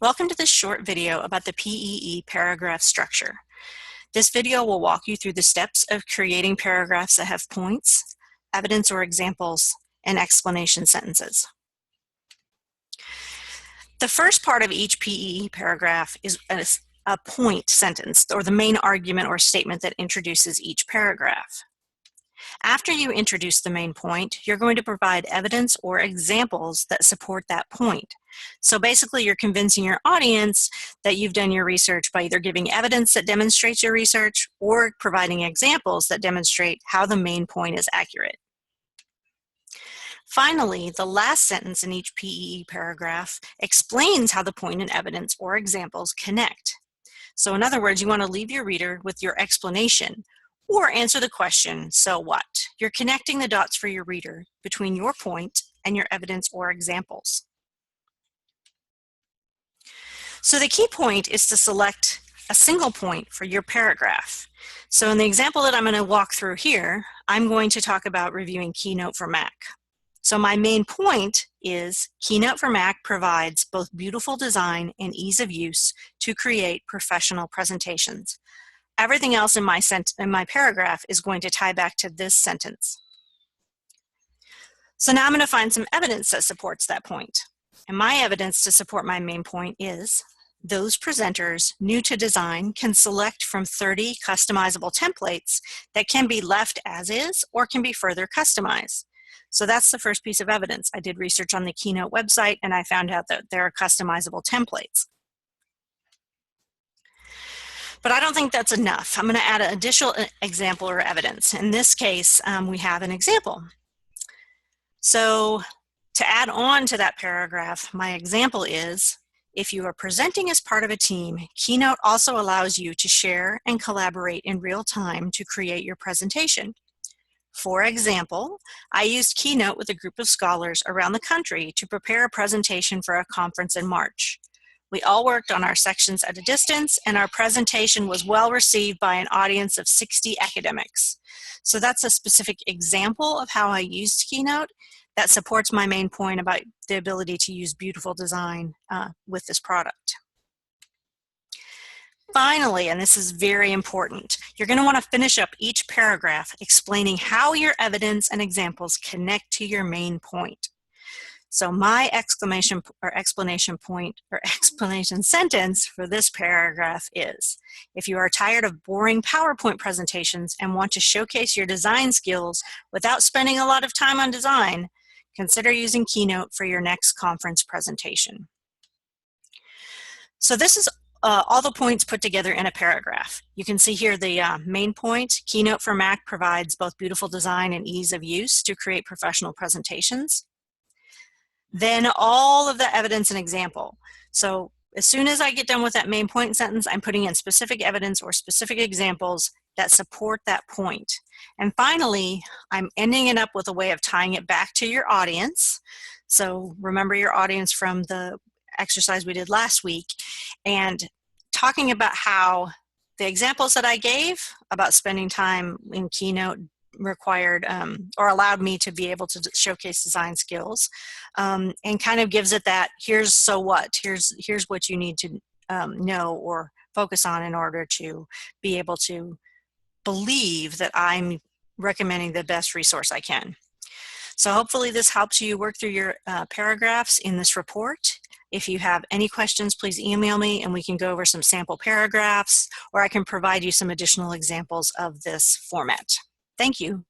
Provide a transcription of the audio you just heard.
Welcome to this short video about the P.E.E. paragraph structure. This video will walk you through the steps of creating paragraphs that have points, evidence or examples, and explanation sentences. The first part of each P.E.E. paragraph is a point sentence, or the main argument or statement that introduces each paragraph. After you introduce the main point, you're going to provide evidence or examples that support that point. So basically, you're convincing your audience that you've done your research by either giving evidence that demonstrates your research or providing examples that demonstrate how the main point is accurate. Finally, the last sentence in each P.E.E. paragraph explains how the point and evidence or examples connect. So in other words, you want to leave your reader with your explanation or answer the question, so what? You're connecting the dots for your reader between your point and your evidence or examples. So the key point is to select a single point for your paragraph. So in the example that I'm going to walk through here, I'm going to talk about reviewing Keynote for Mac. So my main point is Keynote for Mac provides both beautiful design and ease of use to create professional presentations. Everything else in my paragraph is going to tie back to this sentence. So now I'm going to find some evidence that supports that point. And my evidence to support my main point is those presenters new to design can select from 30 customizable templates that can be left as is or can be further customized. So that's the first piece of evidence. I did research on the Keynote website and I found out that there are customizable templates. But I don't think that's enough. I'm going to add an additional example or evidence. In this case, we have an example. So to add on to that paragraph, my example is, if you are presenting as part of a team, Keynote also allows you to share and collaborate in real time to create your presentation. For example, I used Keynote with a group of scholars around the country to prepare a presentation for a conference in March. We all worked on our sections at a distance, and our presentation was well received by an audience of 60 academics. So that's a specific example of how I used Keynote that supports my main point about the ability to use beautiful design with this product. Finally, and this is very important, you're going to want to finish up each paragraph explaining how your evidence and examples connect to your main point. So my explanation sentence for this paragraph is, if you are tired of boring PowerPoint presentations and want to showcase your design skills without spending a lot of time on design, consider using Keynote for your next conference presentation. So this is all the points put together in a paragraph. You can see here the main point, Keynote for Mac provides both beautiful design and ease of use to create professional presentations. Then all of the evidence and example. So as soon as I get done with that main point sentence, I'm putting in specific evidence or specific examples that support that point. And finally, I'm ending it up with a way of tying it back to your audience. So remember your audience from the exercise we did last week, and talking about how the examples that I gave about spending time in Keynote required or allowed me to be able to showcase design skills, and kind of gives it that here's so what, here's what you need to know or focus on in order to be able to believe that I'm recommending the best resource I can. So hopefully this helps you work through your paragraphs in this report. If you have any questions, please email me and we can go over some sample paragraphs, or I can provide you some additional examples of this format. Thank you.